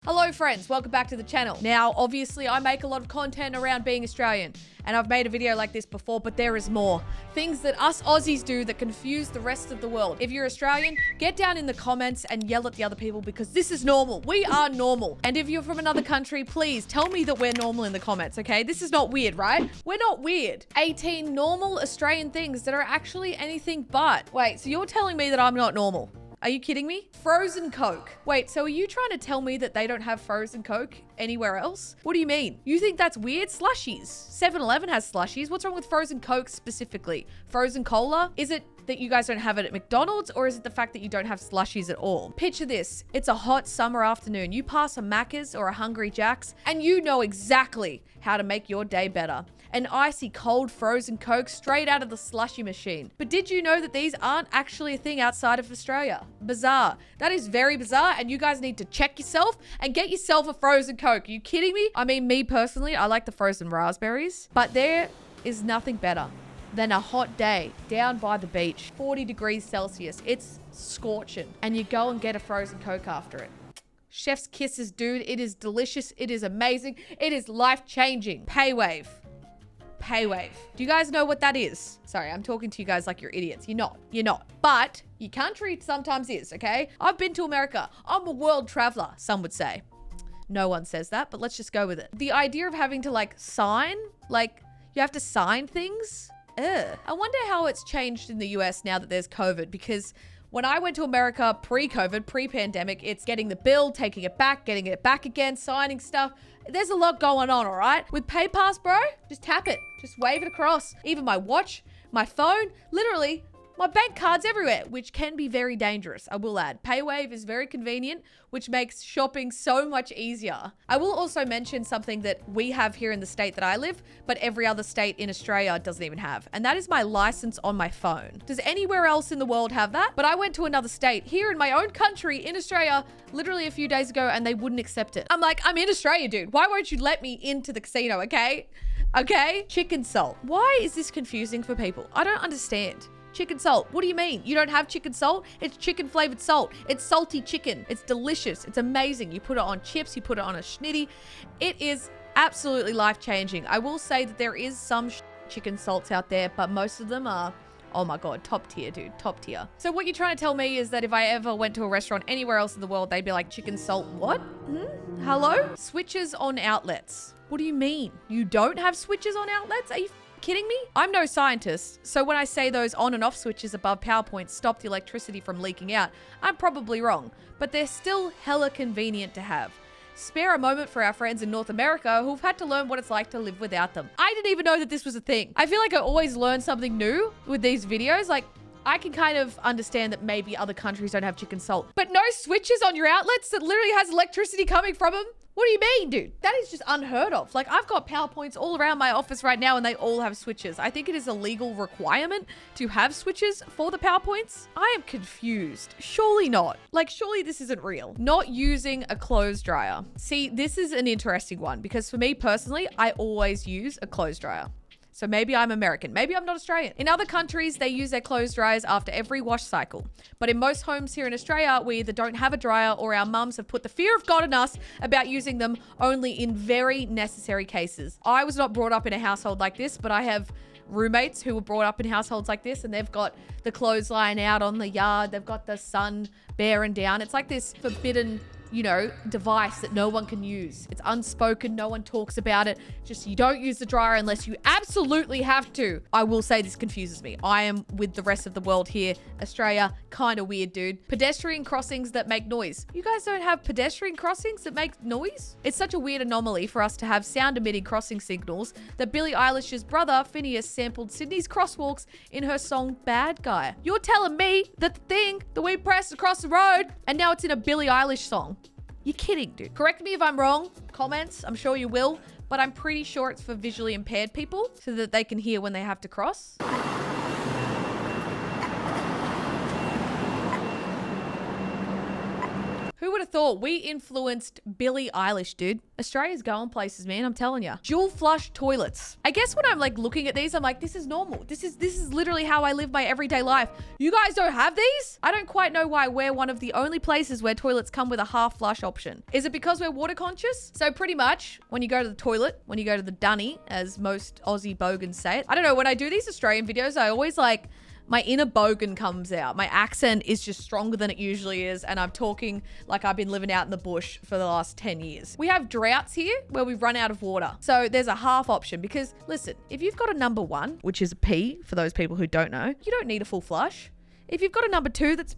Hello friends, welcome back to the channel. Now, obviously I make a lot of content around being Australian, and I've made a video like this before, but there is more. Things that us Aussies do that confuse the rest of the world. If you're Australian, get down in the comments and yell at the other people because this is normal. We are normal. And if you're from another country, please tell me that we're normal in the comments, okay? This is not weird, right? We're not weird. 18 normal Australian things that are actually anything but. Wait, so you're telling me that I'm not normal? Are you kidding me? Frozen Coke. Wait, so are you trying to tell me that they don't have frozen Coke anywhere else? What do you mean? You think that's weird? Slushies. 7-Eleven has slushies. What's wrong with frozen Coke specifically? Frozen cola? Is it that you guys don't have it at McDonald's, or is it the fact that you don't have slushies at all? Picture this. It's a hot summer afternoon. You pass a Macca's or a Hungry Jack's, and you know exactly how to make your day better. An icy cold frozen Coke straight out of the slushy machine. But did you know that these aren't actually a thing outside of Australia? Bizarre. That is very bizarre, and you guys need to check yourself and get yourself a frozen Coke. Are you kidding me? I mean, me personally, I like the frozen raspberries, but there is nothing better than a hot day down by the beach, 40 degrees Celsius. It's scorching, and you go and get a frozen Coke after it. Chef's kisses, dude. It is delicious. It is amazing. It is life-changing. Paywave. Paywave. Do you guys know what that is? Sorry, I'm talking to you guys like you're idiots. You're not. You're not. But your country sometimes is, okay? I've been to America. I'm a world traveler, some would say. No one says that, but let's just go with it. The idea of having to sign, you have to sign things. Ugh. I wonder how it's changed in the US now that there's COVID, because when I went to America pre-COVID, pre-pandemic, it's getting the bill, taking it back, getting it back again, signing stuff. There's a lot going on, all right? With PayPass, bro, just tap it. Just wave it across. Even my watch, my phone, literally my bank cards everywhere, which can be very dangerous, I will add. Paywave is very convenient, which makes shopping so much easier. I will also mention something that we have here in the state that I live, but every other state in Australia doesn't even have, and that is my license on my phone. Does anywhere else in the world have that? But I went to another state here in my own country in Australia literally a few days ago, and they wouldn't accept it. I'm like, I'm in Australia, dude. Why won't you let me into the casino, okay? Okay? Chicken salt. Why is this confusing for people? I don't understand. Chicken salt. What do you mean? You don't have chicken salt? It's chicken flavored salt. It's salty chicken. It's delicious. It's amazing. You put it on chips. You put it on a schnitty. It is absolutely life-changing. I will say that there is some chicken salts out there, but most of them are, oh my God, top tier, dude. Top tier. So what you're trying to tell me is that if I ever went to a restaurant anywhere else in the world, they'd be like, chicken salt, what? Hello? Switches on outlets. What do you mean? You don't have switches on outlets? Are you kidding me? I'm no scientist, so when I say those on and off switches above power points stop the electricity from leaking out, I'm probably wrong, but they're still hella convenient to have. Spare a moment for our friends in North America who've had to learn what it's like to live without them. I didn't even know that this was a thing. I feel like I always learn something new with these videos. I can kind of understand that maybe other countries don't have chicken salt, but no switches on your outlets that literally has electricity coming from them? What do you mean, dude? That is just unheard of. I've got PowerPoints all around my office right now and they all have switches. I think it is a legal requirement to have switches for the PowerPoints. I am confused. Surely not. Surely this isn't real. Not using a clothes dryer. See, this is an interesting one because for me personally, I always use a clothes dryer. So maybe I'm American. Maybe I'm not Australian. In other countries, they use their clothes dryers after every wash cycle. But in most homes here in Australia, we either don't have a dryer or our mums have put the fear of God in us about using them only in very necessary cases. I was not brought up in a household like this, but I have roommates who were brought up in households like this, and they've got the clothesline out on the yard. They've got the sun bearing down. It's like this forbidden, device that no one can use. It's unspoken. No one talks about it. Just you don't use the dryer unless you absolutely have to. I will say this confuses me. I am with the rest of the world here. Australia, kind of weird, dude. Pedestrian crossings that make noise. You guys don't have pedestrian crossings that make noise? It's such a weird anomaly for us to have sound-emitting crossing signals that Billie Eilish's brother, Phineas, sampled Sydney's crosswalks in her song Bad Guy. You're telling me that the thing that we pressed across the road and now it's in a Billie Eilish song? You're kidding, dude. Correct me if I'm wrong. Comments, I'm sure you will. But I'm pretty sure it's for visually impaired people so that they can hear when they have to cross. Who Who would have thought? We influenced Billie Eilish, dude. Australia's going places, man. I'm telling you. Dual flush toilets. I guess when I'm like looking at these, I'm like, this is normal. This is literally how I live my everyday life. You guys don't have these? I don't quite know why we're one of the only places where toilets come with a half flush option. Is it because we're water conscious? So pretty much when you go to the toilet, when you go to the dunny, as most Aussie bogans say it. I don't know, when I do these Australian videos, I always like, my inner bogan comes out. My accent is just stronger than it usually is. And I'm talking like I've been living out in the bush for the last 10 years. We have droughts here where we run out of water. So there's a half option because listen, if you've got a number 1, which is a pee for those people who don't know, you don't need a full flush. If you've got a number 2 that's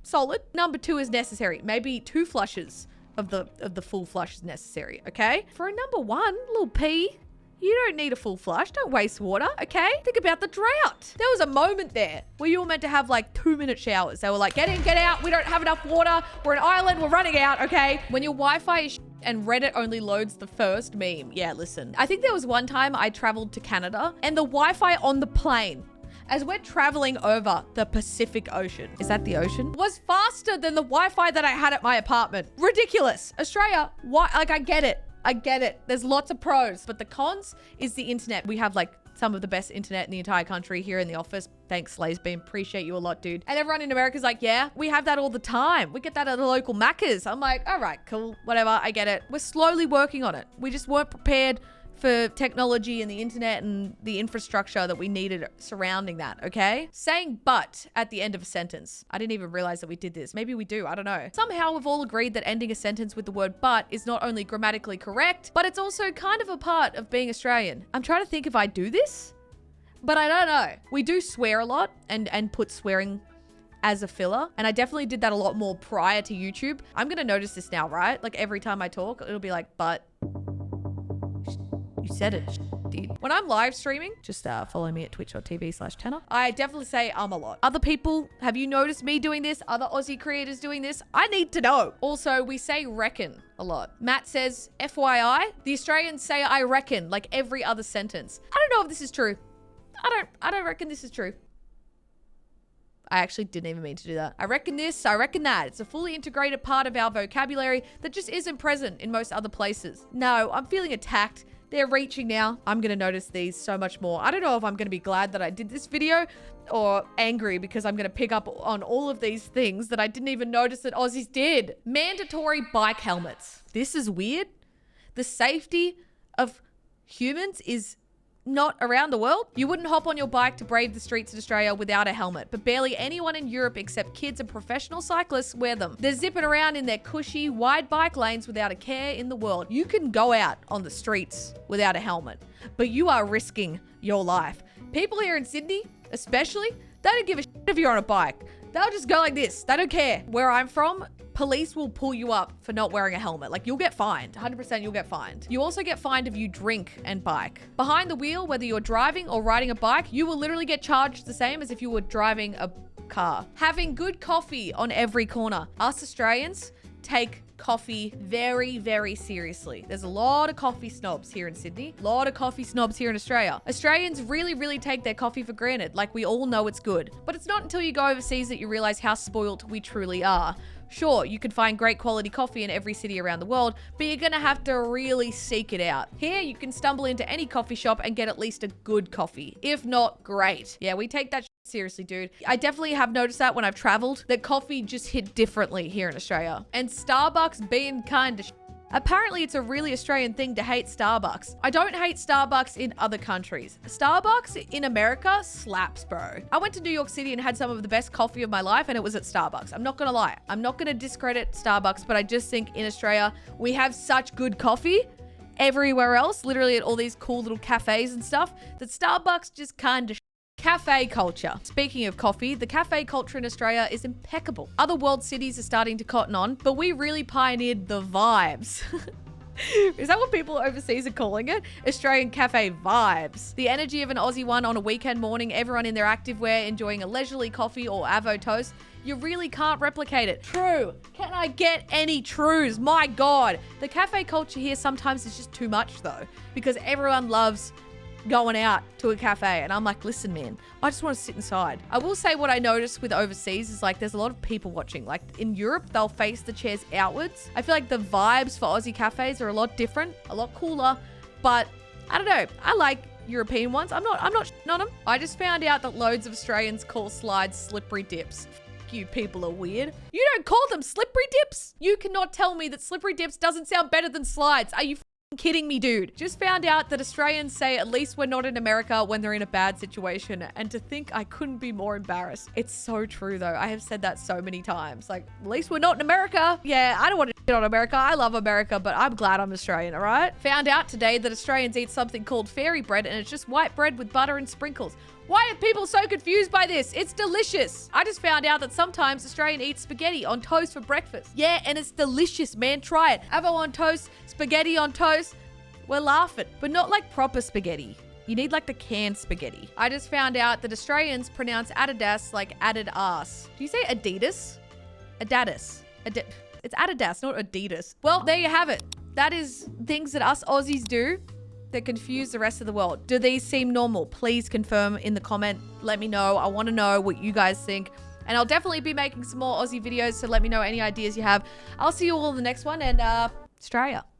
solid, number 2 is necessary. Maybe 2 flushes of the full flush is necessary, okay? For a number 1, little pee, you don't need a full flush. Don't waste water, okay? Think about the drought. There was a moment there where you were meant to have like 2-minute showers. They were like, get in, get out. We don't have enough water. We're an island. We're running out, okay? When your Wi-Fi is and Reddit only loads the first meme. Yeah, listen. I think there was one time I traveled to Canada and the Wi-Fi on the plane, as we're traveling over the Pacific Ocean, is that the ocean? Was faster than the Wi-Fi that I had at my apartment. Ridiculous. Australia, why? Like, I get it. I get it. There's lots of pros, but the cons is the internet. We have like some of the best internet in the entire country here in the office. Thanks, Slazebeam. Appreciate you a lot, dude. And everyone in America's like, yeah, we have that all the time. We get that at the local Macca's. I'm like, all right, cool, whatever. I get it. We're slowly working on it. We just weren't prepared for technology and the internet and the infrastructure that we needed surrounding that, okay? Saying but at the end of a sentence. I didn't even realize that we did this. Maybe we do, I don't know. Somehow we've all agreed that ending a sentence with the word but is not only grammatically correct, but it's also kind of a part of being Australian. I'm trying to think if I do this, but I don't know. We do swear a lot and put swearing as a filler. And I definitely did that a lot more prior to YouTube. I'm gonna notice this now, right? Like every time I talk, it'll be like, but. You said it, dude. When I'm live streaming, just follow me at twitch.tv/Tannar. I definitely say a lot. Other people, have you noticed me doing this? Other Aussie creators doing this? I need to know. Also, we say reckon a lot. Matt says, FYI, the Australians say I reckon like every other sentence. I don't know if this is true. I don't reckon this is true. I actually didn't even mean to do that. I reckon this, I reckon that. It's a fully integrated part of our vocabulary that just isn't present in most other places. No, I'm feeling attacked. They're reaching now. I'm gonna notice these so much more. I don't know if I'm gonna be glad that I did this video or angry because I'm gonna pick up on all of these things that I didn't even notice that Aussies did. Mandatory bike helmets. This is weird. The safety of humans is not around the world. You wouldn't hop on your bike to brave the streets of Australia without a helmet, but barely anyone in Europe except kids and professional cyclists wear them. They're zipping around in their cushy, wide bike lanes without a care in the world. You can go out on the streets without a helmet, but you are risking your life. People here in Sydney, especially, they don't give a shit if you're on a bike. They'll just go like this. They don't care. Where I'm from, police will pull you up for not wearing a helmet. Like, you'll get fined. 100% you'll get fined. You also get fined if you drink and bike. Behind the wheel, whether you're driving or riding a bike, you will literally get charged the same as if you were driving a car. Having good coffee on every corner. Us Australians take coffee very, very seriously. There's a lot of coffee snobs here in Sydney. A lot of coffee snobs here in Australia. Australians really, really take their coffee for granted. Like, we all know it's good. But it's not until you go overseas that you realize how spoiled we truly are. Sure, you can find great quality coffee in every city around the world, but you're gonna have to really seek it out. Here, you can stumble into any coffee shop and get at least a good coffee, if not great. Yeah, we take that seriously, dude. I definitely have noticed that when I've traveled, that coffee just hit differently here in Australia. And Starbucks being kind of apparently, it's a really Australian thing to hate Starbucks. I don't hate Starbucks in other countries. Starbucks in America slaps, bro. I went to New York City and had some of the best coffee of my life, and it was at Starbucks. I'm not gonna lie. I'm not gonna discredit Starbucks, but I just think in Australia, we have such good coffee everywhere else, literally at all these cool little cafes and stuff, that Starbucks just kind of cafe culture. Speaking of coffee, the cafe culture in Australia is impeccable. Other world cities are starting to cotton on, but we really pioneered the vibes. Is that what people overseas are calling it? Australian cafe vibes. The energy of an Aussie one on a weekend morning, everyone in their activewear enjoying a leisurely coffee or avo toast. You really can't replicate it. True. Can I get any trues? My God. The cafe culture here sometimes is just too much though, because everyone loves going out to a cafe. And I'm like, listen, man, I just want to sit inside. I will say what I noticed with overseas is like there's a lot of people watching. Like in Europe, they'll face the chairs outwards. I feel like the vibes for Aussie cafes are a lot different, a lot cooler. But I don't know. I like European ones. I'm not shitting on them. I just found out that loads of Australians call slides slippery dips. You people are weird. You don't call them slippery dips? You cannot tell me that slippery dips doesn't sound better than slides. Are you kidding me, dude? Just found out that Australians say at least we're not in America when they're in a bad situation, and to think I couldn't be more embarrassed. It's so true though. I have said that so many times. Like, at least we're not in America. Yeah, I don't want to shit on America. I love America, but I'm glad I'm Australian, all right? Found out today that Australians eat something called fairy bread, and it's just white bread with butter and sprinkles. Why are people so confused by this? It's delicious. I just found out that sometimes Australian eats spaghetti on toast for breakfast. Yeah, and it's delicious, man. Try it. Avo on toast, spaghetti on toast. We're laughing, but not like proper spaghetti. You need like the canned spaghetti. I just found out that Australians pronounce Adidas like added ass. Do you say Adidas? Adidas. It's Adidas, not Adidas. Well, there you have it. That is things that us Aussies do that confuse the rest of the world. Do these seem normal? Please confirm in the comment. Let me know. I want to know what you guys think. And I'll definitely be making some more Aussie videos, so let me know any ideas you have. I'll see you all in the next one, and Australia.